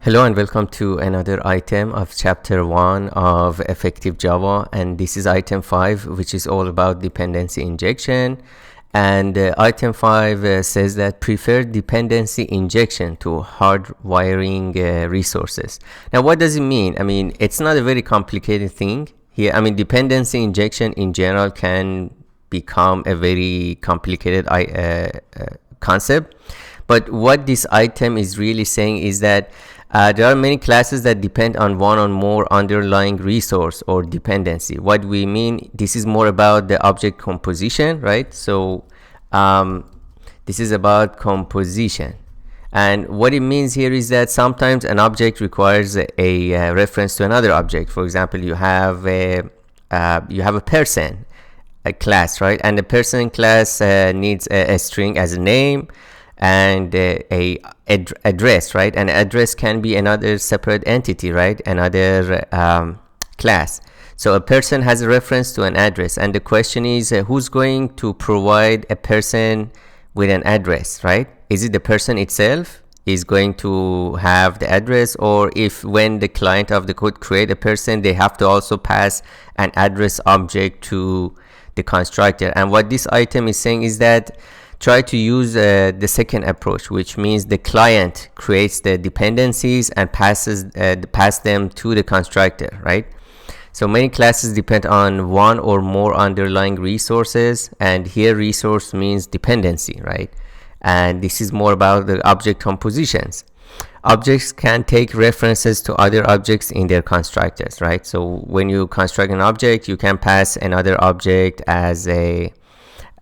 Hello and welcome to another item of chapter 1 of effective Java, and this is item 5, which is all about dependency injection. And item 5 says that prefer dependency injection to hardwiring resources. Now what does it mean? I mean, it's not a very complicated thing here. I mean, dependency injection in general can become a very complicated concept, but what this item is really saying is that there are many classes that depend on one or more underlying resource or dependency. What we mean, this is more about the object composition, right? So this is about composition. And what it means here is that sometimes an object requires a reference to another object. For example, you have a person, a class, right? And the person class needs a string as a name and a address, right? An address can be another separate entity, right? Another class. So a person has a reference to an address, and the question is who's going to provide a person with an address, right? Is it the person itself is going to have the address, or if when the client of the code create a person, they have to also pass an address object to the constructor? And what this item is saying is that try to use the second approach, which means the client creates the dependencies and pass them to the constructor, right? So many classes depend on one or more underlying resources, and here resource means dependency, right? And this is more about the object compositions. Objects can take references to other objects in their constructors, right? So when you construct an object, you can pass another object as a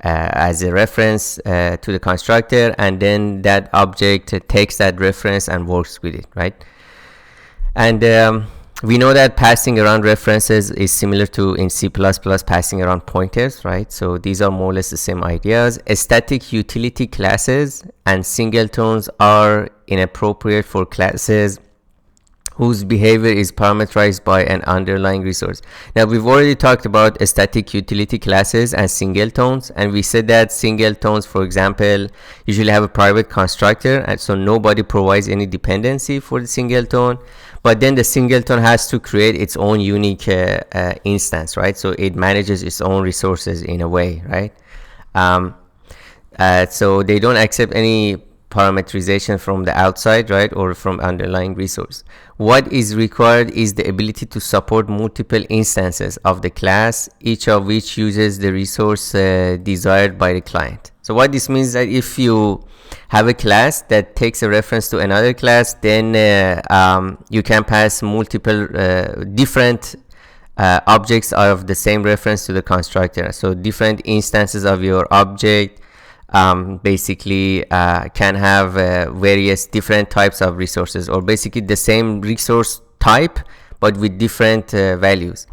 reference to the constructor, and then that object takes that reference and works with it, right? And we know that passing around references is similar to in C++ passing around pointers, right? So these are more or less the same ideas. Static utility classes and singletons are inappropriate for classes whose behavior is parameterized by an underlying resource. Now we've already talked about static utility classes and singletons, and we said that singletons, for example, usually have a private constructor, and so nobody provides any dependency for the singleton, but then the singleton has to create its own unique instance, right? So it manages its own resources in a way, right? So they don't accept any parameterization from the outside, right, or from underlying resource. What is required is the ability to support multiple instances of the class, each of which uses the resource desired by the client. So what this means is that if you have a class that takes a reference to another class, then you can pass multiple different objects of the same reference to the constructor. So different instances of your object basically can have various different types of resources, or basically the same resource type but with different values.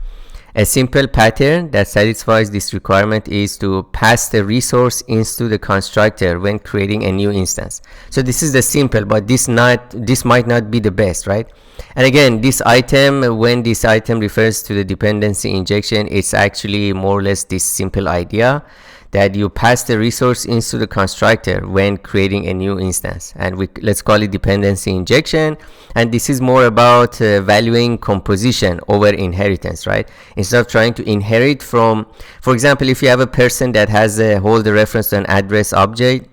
A simple pattern that satisfies this requirement is to pass the resource into the constructor when creating a new instance. So this is the simple, but this might not be the best, right? And again, this item, when this item refers to the dependency injection, it's actually more or less this simple idea that you pass the resource into the constructor when creating a new instance, and let's call it dependency injection. And this is more about valuing composition over inheritance, right? Instead of trying to inherit from, for example, if you have a person that has hold the reference to an address object,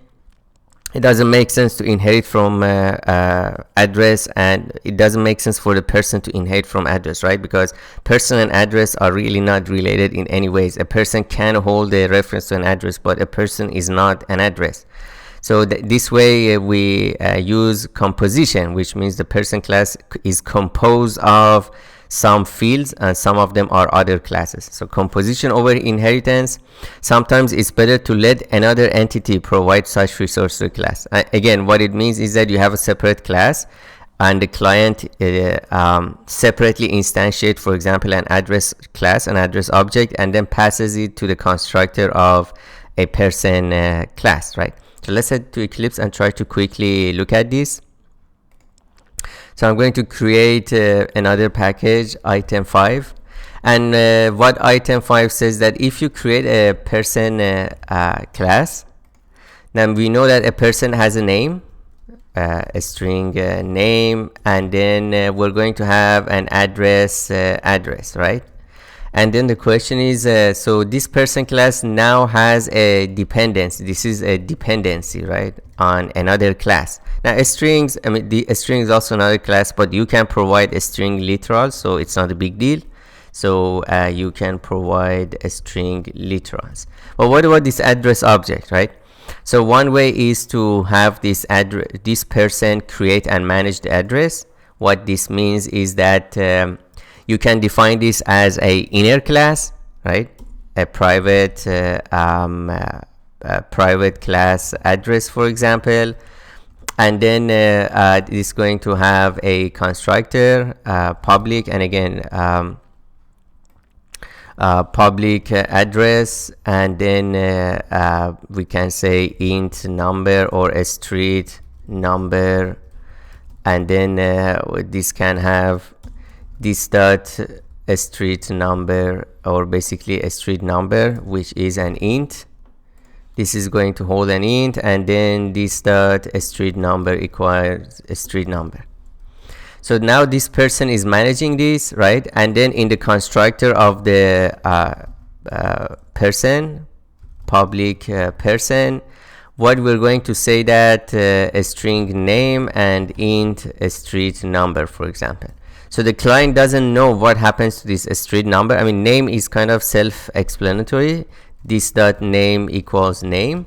it doesn't make sense to inherit from address, and it doesn't make sense for the person to inherit from address, right? Because person and address are really not related in any ways. A person can hold a reference to an address, but a person is not an address. So this way we use composition, which means the person class is composed of some fields, and some of them are other classes. So composition over inheritance, sometimes it's better to let another entity provide such resource to the class. Again, what it means is that you have a separate class, and the client separately instantiate, for example, an address class, an address object, and then passes it to the constructor of a person class, right? So let's head to Eclipse and try to quickly look at this. So I'm going to create another package, item 5, and what item 5 says that if you create a person class, then we know that a person has a name, a string name, and then we're going to have an address, right? And then the question is, so this person class now has a dependency. This is a dependency, right, on another class. Now strings, I mean, the string is also another class, but you can provide a string literal, so it's not a big deal. So you can provide a string literals. But what about this address object, right? So one way is to have this person create and manage the address. What this means is that you can define this as a inner class, right? A private private class address, for example, and then it's going to have a constructor, public, and again public address, and then we can say int number or a street number, and then this can have this dot a street number, or basically a street number, which is an int. This is going to hold an int, and then this dot a street number equals a street number. So now this person is managing this, right? And then in the constructor of the person, public person, what we're going to say that a string name and int a street number, for example. So the client doesn't know what happens to this street number. I mean, name is kind of self-explanatory. This dot name equals name,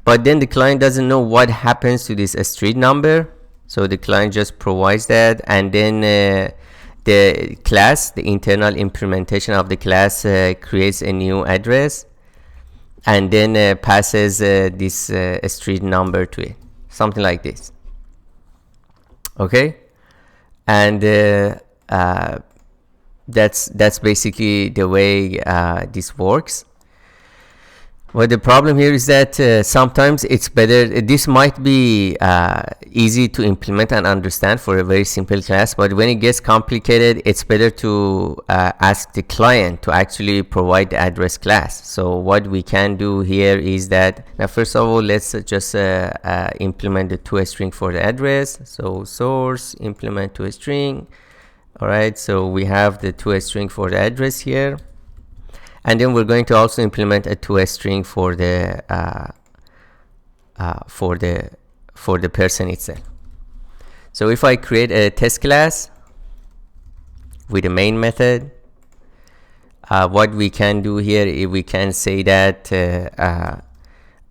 but then the client doesn't know what happens to this street number. So the client just provides that, and then the class, the internal implementation of the class, creates a new address, and then passes this street number to it, something like this. Okay, and that's basically the way this works. Well, the problem here is that sometimes it's better. This might be easy to implement and understand for a very simple class, but when it gets complicated, it's better to ask the client to actually provide the address class. So what we can do here is that, now first of all, let's just implement the toString for the address. So source implement toString. All right, so we have the toString for the address here. And then we're going to also implement a toString for the person itself. So if I create a test class with a main method, what we can do here, we can say that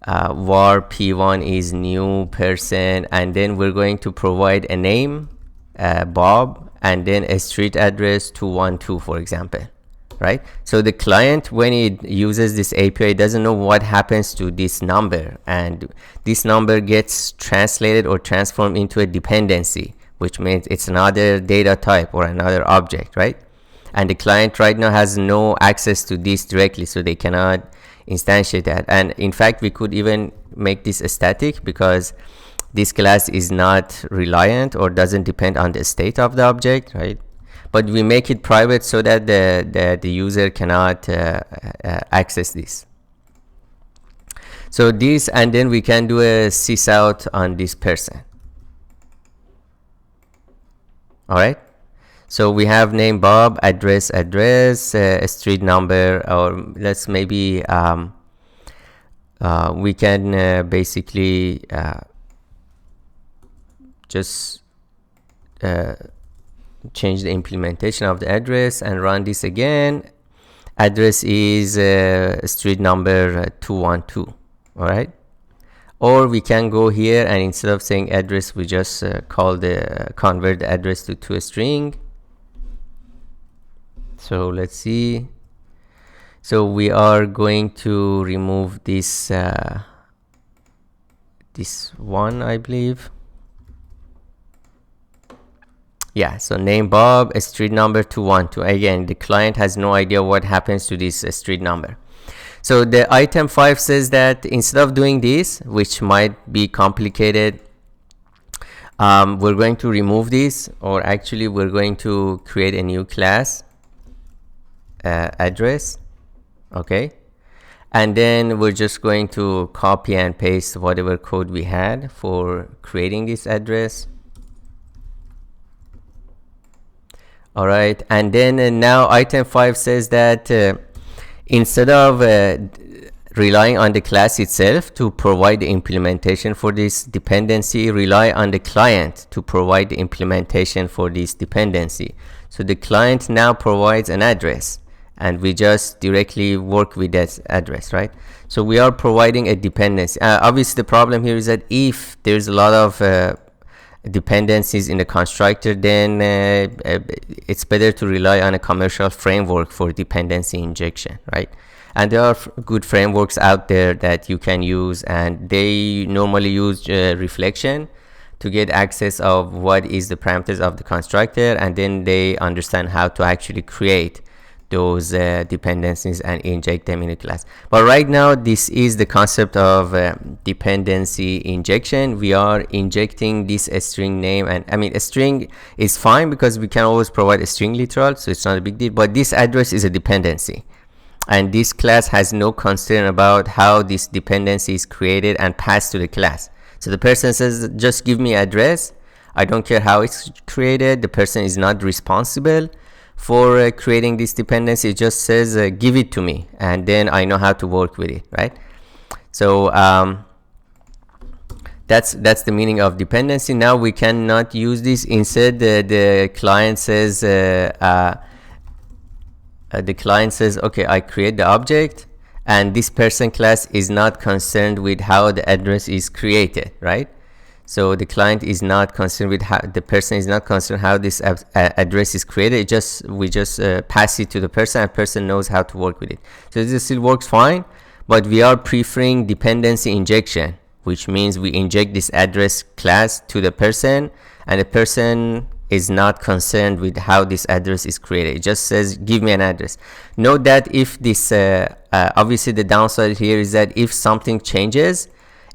var p1 is new person, and then we're going to provide a name, Bob, and then a street address 212, for example. Right? So the client, when it uses this API, doesn't know what happens to this number, and this number gets translated or transformed into a dependency, which means it's another data type or another object, right? And the client right now has no access to this directly, so they cannot instantiate that. And in fact, we could even make this static, because this class is not reliant or doesn't depend on the state of the object, right? But we make it private so that the user cannot access this. So this, and then we can do a sysout on this person. All right. So we have name Bob, address, street number, or let's maybe we can basically just change the implementation of the address and run this again. Address is street number 212. All right. Or we can go here, and instead of saying address, we just convert the address to toString. So let's see. So we are going to remove this this one, I believe. Yeah, so name Bob, a street number 212. Again, the client has no idea what happens to this street number. So the item 5 says that instead of doing this, which might be complicated, we're going to remove this, or actually we're going to create a new class, address. Okay, And then we're just going to copy and paste whatever code we had for creating this address. All right, and then now item 5 says that instead of relying on the class itself to provide the implementation for this dependency, rely on the client to provide the implementation for this dependency. So the client now provides an address, and we just directly work with that address, right? So we are providing a dependency. Obviously, the problem here is that if there's a lot of dependencies in the constructor, then it's better to rely on a commercial framework for dependency injection, right? And there are good frameworks out there that you can use, and they normally use reflection to get access of what is the parameters of the constructor, and then they understand how to actually create those dependencies and inject them in a class. But right now, this is the concept of dependency injection. We are injecting this string name, and I mean a string is fine because we can always provide a string literal, so it's not a big deal. But this address is a dependency, and this class has no concern about how this dependency is created and passed to the class. So the person says, just give me address. I don't care how it's created. The person is not responsible for creating this dependency. It just says give it to me, and then I know how to work with it, right? So that's the meaning of dependency. Now we cannot use this. Instead, the client says okay, I create the object, and this person class is not concerned with how the address is created, right? So the client is not concerned with how the person is not concerned how this address is created. We just pass it to the person, and person knows how to work with it. So this still works fine, but we are preferring dependency injection, which means we inject this address class to the person, and the person is not concerned with how this address is created. It just says give me an address. Note that if this obviously the downside here is that if something changes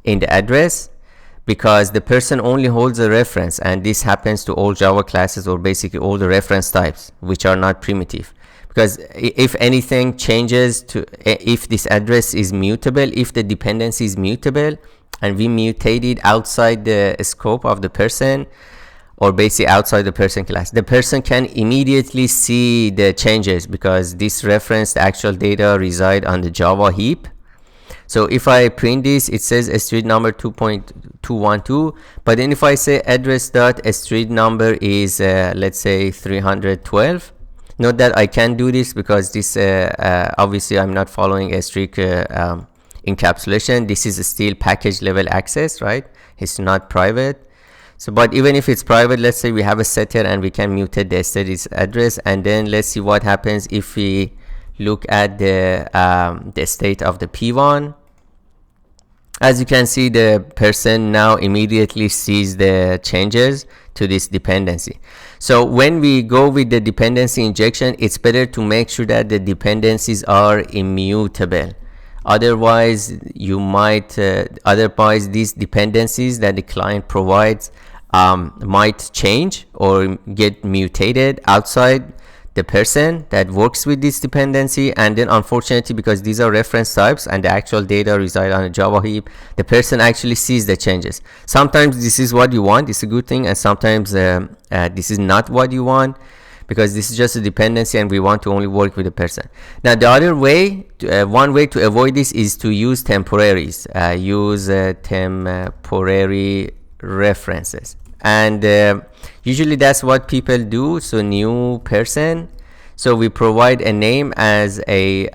in the address, because the person only holds a reference, and this happens to all Java classes, or basically all the reference types which are not primitive. Because if anything changes to, if this address is mutable, if the dependency is mutable and we mutate it outside the scope of the person, or basically outside the person class, the person can immediately see the changes, because this reference, the actual data, reside on the Java heap. So if I print this, it says a street number 2.212, but then if I say address dot street number is let's say 312, note that I can do this because this obviously I'm not following a strict encapsulation. This is still package level access, right? It's not private. So but even if it's private, let's say we have a setter and we can mutate the status address, and then let's see what happens if we look at the state of the P1. As you can see, the person now immediately sees the changes to this dependency. So when we go with the dependency injection, it's better to make sure that the dependencies are immutable. Otherwise, you might otherwise these dependencies that the client provides might change or get mutated outside the person that works with this dependency, and then unfortunately, because these are reference types and the actual data reside on a Java heap, the person actually sees the changes. Sometimes this is what you want, it's a good thing, and sometimes this is not what you want, because this is just a dependency and we want to only work with the person. Now the other way, one way to avoid this is to use temporaries. Use temporary references, and usually that's what people do. So new person, so we provide a name as a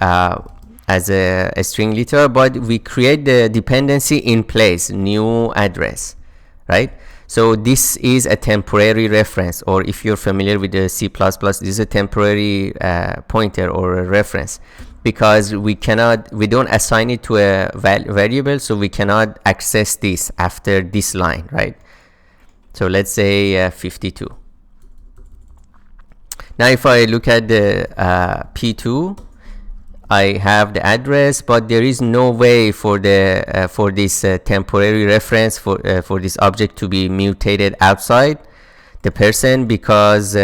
string literal, but we create the dependency in place, new address, right? So this is a temporary reference, or if you're familiar with the C++, this is a temporary pointer or a reference, because we don't assign it to a variable, so we cannot access this after this line, right? So let's say 52. Now if I look at the P2, I have the address, but there is no way for the for this temporary reference for this object to be mutated outside the person, because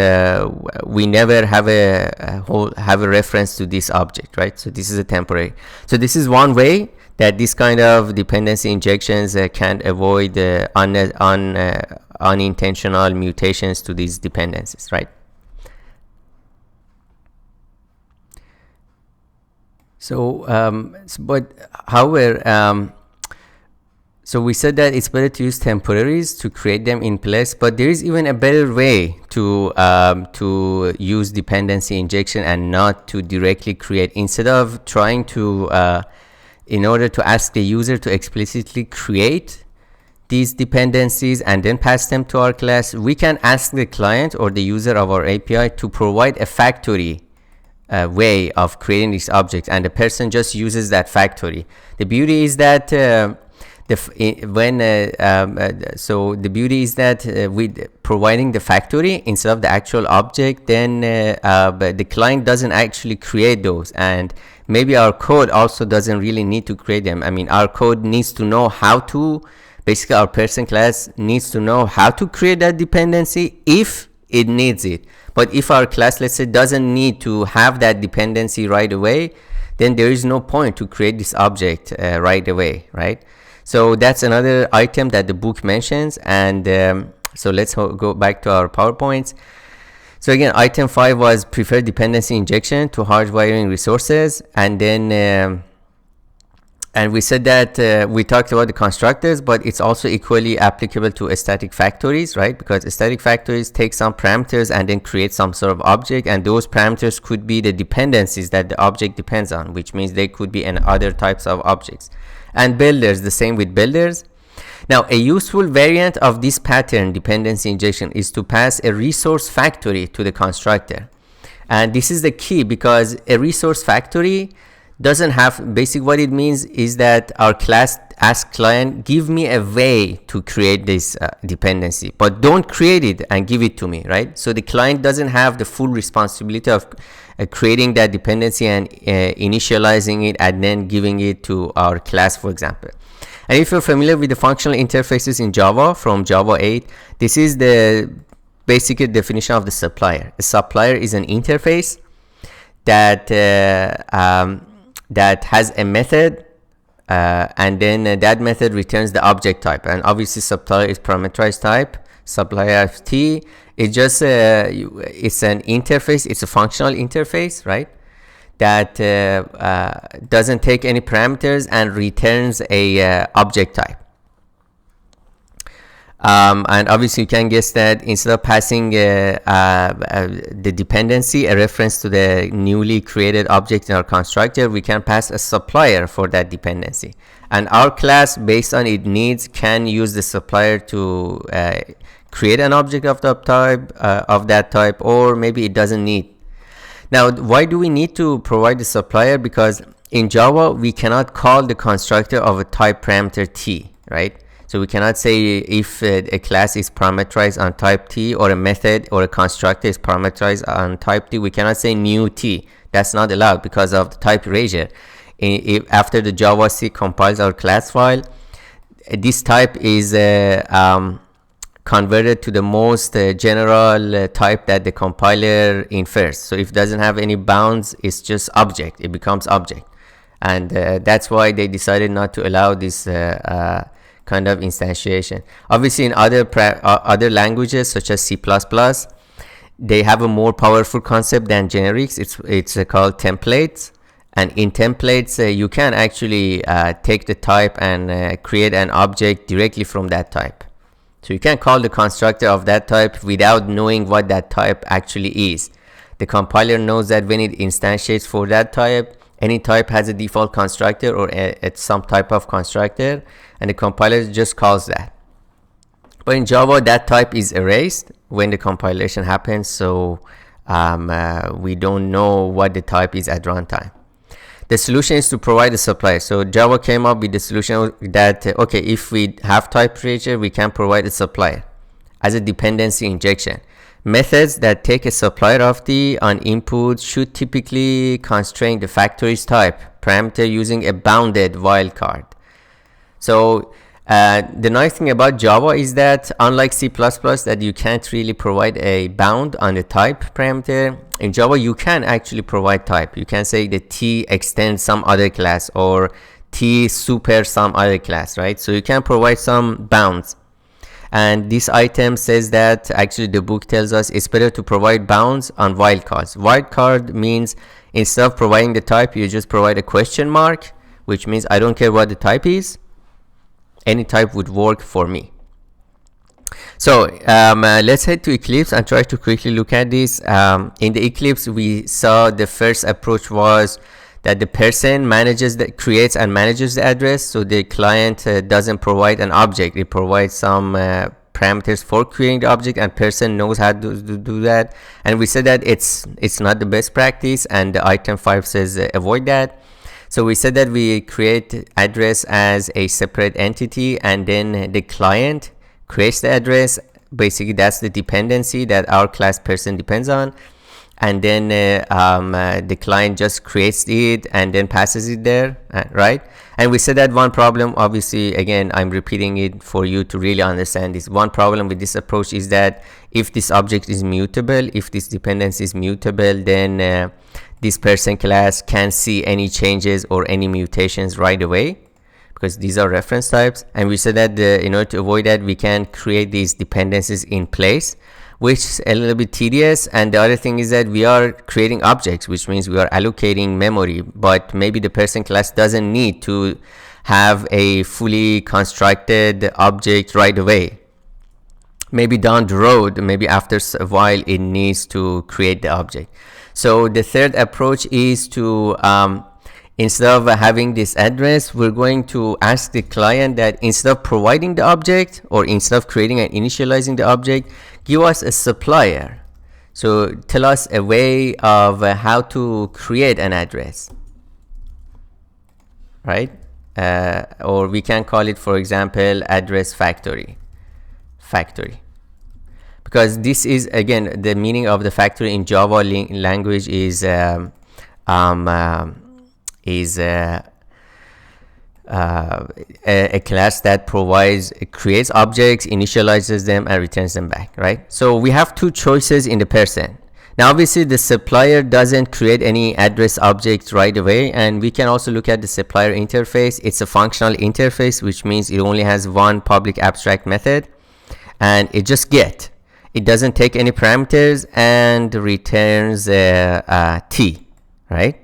we never have a reference to this object, right? So this is a temporary. So this is one way that this kind of dependency injections can avoid unintentional mutations to these dependencies, right? So, but however, so we said that it's better to use temporaries to create them in place, but there is even a better way to use dependency injection and not to directly create. Instead of trying to, in order to ask the user to explicitly create these dependencies and then pass them to our class, we can ask the client or the user of our API to provide a factory way of creating this object, and the person just uses that factory. The beauty is that the beauty is that with providing the factory instead of the actual object, then but the client doesn't actually create those, and maybe our code also doesn't really need to create them. I mean, our code needs to know how to, basically our person class needs to know how to create that dependency if it needs it. But if our class, let's say, doesn't need to have that dependency right away, then there is no point to create this object right away, right? So that's another item that the book mentions. And so let's go back to our PowerPoints. So again, item 5 was prefer dependency injection to hardwiring resources. And then and we said that we talked about the constructors, but it's also equally applicable to static factories, right? Because static factories take some parameters and then create some sort of object, and those parameters could be the dependencies that the object depends on, which means they could be in other types of objects. And builders, the same with builders. Now, a useful variant of this pattern, dependency injection, is to pass a resource factory to the constructor. And this is the key, because a resource factory doesn't have, basically what it means is that our class asks client, give me a way to create this dependency, but don't create it and give it to me, right? So the client doesn't have the full responsibility of creating that dependency and initializing it and then giving it to our class, for example. And if you're familiar with the functional interfaces in Java from Java 8, this is the basic definition of the supplier. A supplier is an interface that that has a method, and then that method returns the object type. And obviously supplier is parameterized type. Supplier of T is just it's an interface, it's a functional interface, right? That doesn't take any parameters and returns a object type. And obviously you can guess that instead of passing the dependency, a reference to the newly created object in our constructor, we can pass a supplier for that dependency. And our class, based on its needs, can use the supplier to create an object of that type, or maybe it doesn't need. Now, why do we need to provide the supplier? Because in Java, we cannot call the constructor of a type parameter T, right? So we cannot say if a class is parameterized on type T, or a method or a constructor is parameterized on type T, we cannot say new T. That's not allowed because of the type erasure. After the JavaC compiles our class file, this type is converted to the most general type that the compiler infers. So if it doesn't have any bounds, it's just object. It becomes object. And that's why they decided not to allow this kind of instantiation. Obviously in other languages such as C++, they have a more powerful concept than generics. It's called templates, and in templates you can actually take the type and create an object directly from that type. So you can call the constructor of that type without knowing what that type actually is. The compiler knows that when it instantiates for that type, any type has a default constructor or some type of constructor, and the compiler just calls that. But in Java, that type is erased when the compilation happens, so we don't know what the type is at runtime. The solution is to provide a supplier. So Java came up with the solution that, okay, if we have type erasure, we can provide a supplier as a dependency injection. Methods that take a supplier of T on input should typically constrain the factory's type parameter using a bounded wildcard. So The nice thing about Java is that unlike C++ that you can't really provide a bound on the type parameter, in Java you can actually provide type. You can say the T extends some other class or T super some other class, right? So you can provide some bounds. And this item says that actually the book tells us it's better to provide bounds on wildcards. Wildcard means instead of providing the type, you just provide a question mark, which means I don't care what the type is. Any type would work for me. So let's head to Eclipse and try to quickly look at this. In the Eclipse, we saw the first approach was that the person creates and manages the address. So the client doesn't provide an object. It provides some parameters for creating the object, and person knows how to do that. And we said that it's not the best practice, and the item 5 says avoid that. So we said that we create address as a separate entity, and then the client creates the address. Basically, that's the dependency that our class person depends on. And then the client just creates it and then passes it there, right? And we said that one problem, obviously, again, I'm repeating it for you to really understand this. One problem with this approach is that if this object is mutable, if this dependency is mutable, then this person class can't see any changes or any mutations right away, because these are reference types. And we said that in order to avoid that, we can create these dependencies in place, which is a little bit tedious. And the other thing is that we are creating objects, which means we are allocating memory, but maybe the person class doesn't need to have a fully constructed object right away. Maybe down the road, maybe after a while, it needs to create the object. So the third approach is to, instead of having this address, we're going to ask the client that instead of providing the object, or instead of creating and initializing the object, give us a supplier. So tell us a way of how to create an address, right? Or we can call it, for example, address factory. Because this is, again, the meaning of the factory in Java language is a class that creates objects, initializes them, and returns them back, right? So we have two choices in the person. Now, obviously, the supplier doesn't create any address objects right away, and we can also look at the supplier interface. It's a functional interface, which means it only has one public abstract method, and it just get. It doesn't take any parameters and returns T, right?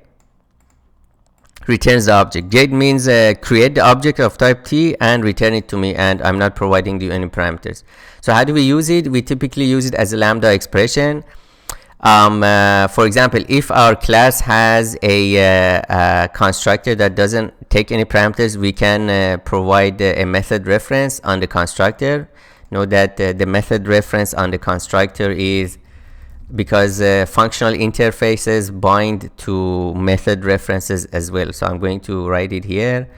Returns the object. Get means create the object of type T and return it to me, and I'm not providing you any parameters. So how do we use it? We typically use it as a lambda expression. For example, if our class has a constructor that doesn't take any parameters, we can provide a method reference on the constructor. Know that the method reference on the constructor is because functional interfaces bind to method references as well. So I'm going to write it here.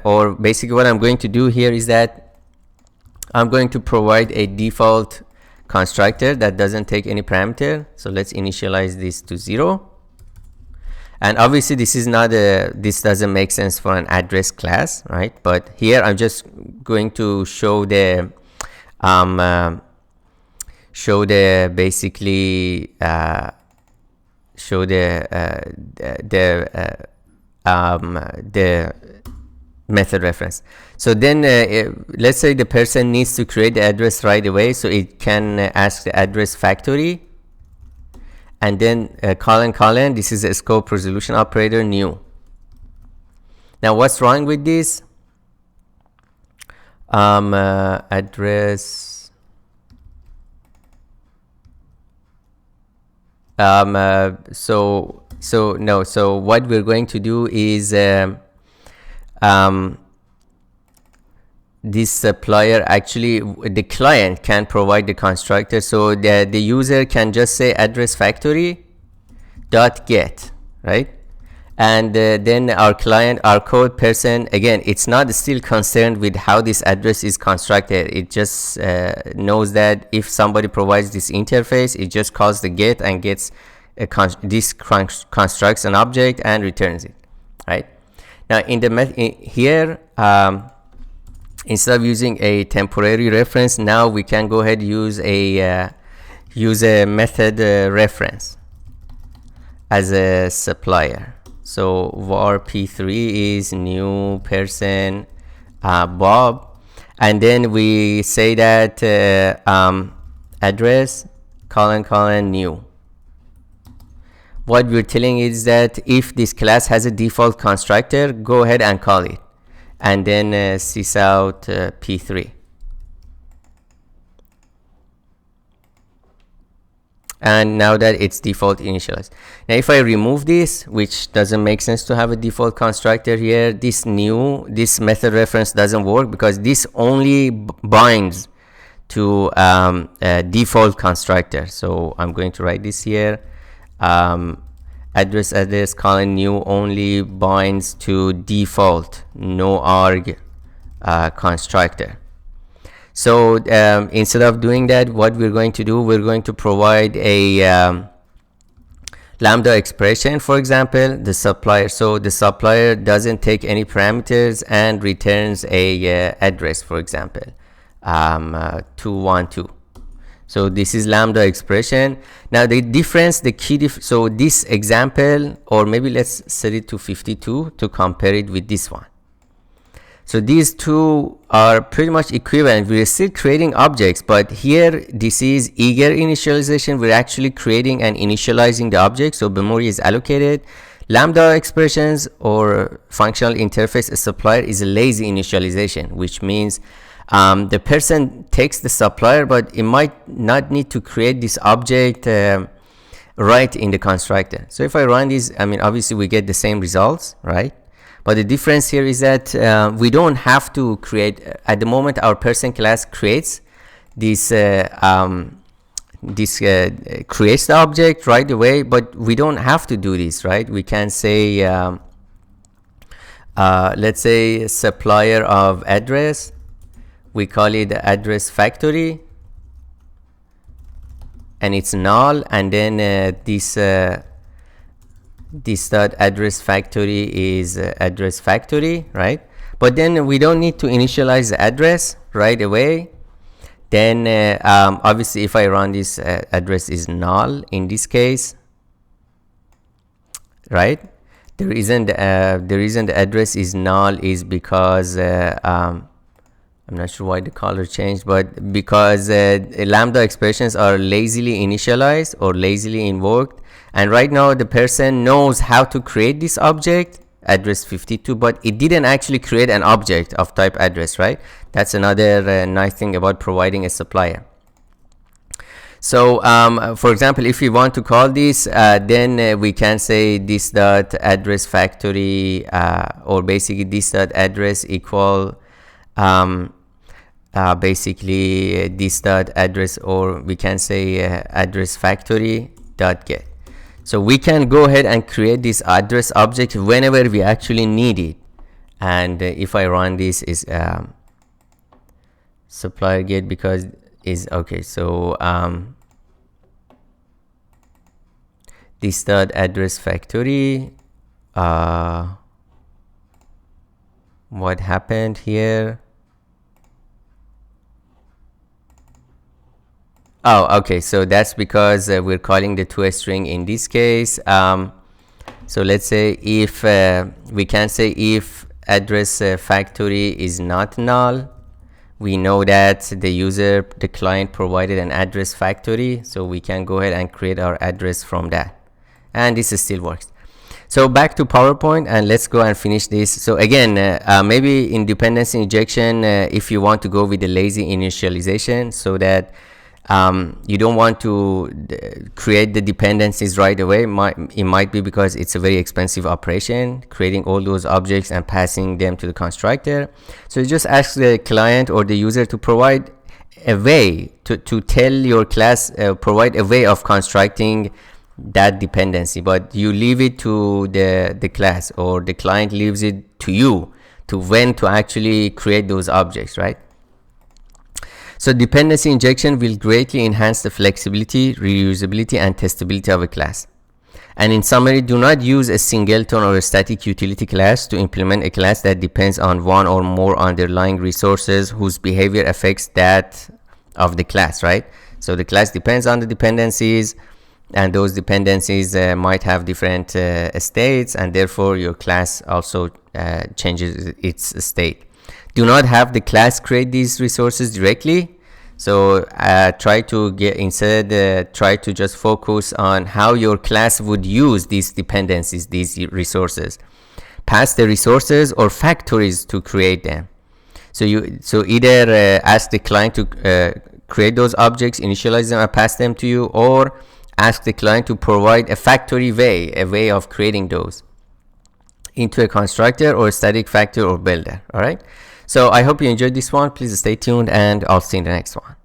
Or basically what I'm going to do here is that I'm going to provide a default constructor that doesn't take any parameter. So let's initialize this to 0. And obviously this is not this doesn't make sense for an address class, right? But here I'm just going to show the basically show the method reference. So then let's say the person needs to create the address right away, so it can ask the address factory, and then colon, this is a scope resolution operator, new. Now what's wrong with this? Address so what we're going to do is this supplier, actually the client can provide the constructor, so the user can just say address factory dot get, right? And then our client, our code person, again, it's not still concerned with how this address is constructed. It just knows that if somebody provides this interface, it just calls the get and gets constructs an object and returns it, right? Now in the here instead of using a temporary reference, now we can go ahead and use a method reference as a supplier. So var p3 is new person Bob, and then we say that address colon new. What we're telling is that if this class has a default constructor, go ahead and call it, and then sys out p3. And now that it's default initialized. Now if I remove this, which doesn't make sense to have a default constructor here, this method reference doesn't work because this only binds to a default constructor. So I'm going to write this here. Address colon new only binds to default, no arg constructor. So instead of doing that, what we're going to do, we're going to provide a lambda expression, for example, the supplier. So the supplier doesn't take any parameters and returns a address, for example, 212. So this is lambda expression. Now the difference, the key so this example, or maybe let's set it to 52 to compare it with this one. So these two are pretty much equivalent. We're still creating objects, but here this is eager initialization. We're actually creating and initializing the object, so memory is allocated. Lambda expressions or functional interface supplier is a lazy initialization, which means the person takes the supplier, but it might not need to create this object right in the constructor. So if I run this, I mean, obviously we get the same results, right? But the difference here is that we don't have to create, at the moment our person class creates this, creates the object right away, but we don't have to do this, right? We can say, let's say supplier of address, we call it address factory, and it's null, and then this dot address factory is address factory, right? But then we don't need to initialize the address right away. Then obviously if I run this, address is null in this case, right? The reason the address is null is because I'm not sure why the color changed, but because lambda expressions are lazily initialized or lazily invoked. And right now the person knows how to create this object, address 52, but it didn't actually create an object of type address, right? That's another nice thing about providing a supplier. So for example, if we want to call this, then we can say this dot address factory, or basically this dot address equal basically this dot address, or we can say address factory dot get. So we can go ahead and create this address object whenever we actually need it. And if I run this, is supplier get, because is okay. So this dot address factory, what happened here? Oh, okay, so that's because we're calling the toString in this case. So let's say if we can say if address factory is not null, we know that the client provided an address factory, so we can go ahead and create our address from that, and this still works. So back to PowerPoint, and let's go and finish this. So again, maybe in dependency injection, if you want to go with the lazy initialization, so that you don't want to create the dependencies right away. It might be because it's a very expensive operation, creating all those objects and passing them to the constructor. So you just ask the client or the user to provide a way to tell your class, provide a way of constructing that dependency, but you leave it to the class, or the client leaves it to you to when to actually create those objects, right? So dependency injection will greatly enhance the flexibility, reusability, and testability of a class. And in summary, do not use a singleton or a static utility class to implement a class that depends on one or more underlying resources whose behavior affects that of the class, right? So the class depends on the dependencies, and those dependencies might have different states, and therefore your class also changes its state. Do not have the class create these resources directly. So try to try to just focus on how your class would use these dependencies, these resources. Pass the resources or factories to create them. So either ask the client to create those objects, initialize them, and pass them to you, or ask the client to provide a factory way, a way of creating those into a constructor or a static factor or builder. All right. So I hope you enjoyed this one. Please stay tuned, and I'll see you in the next one.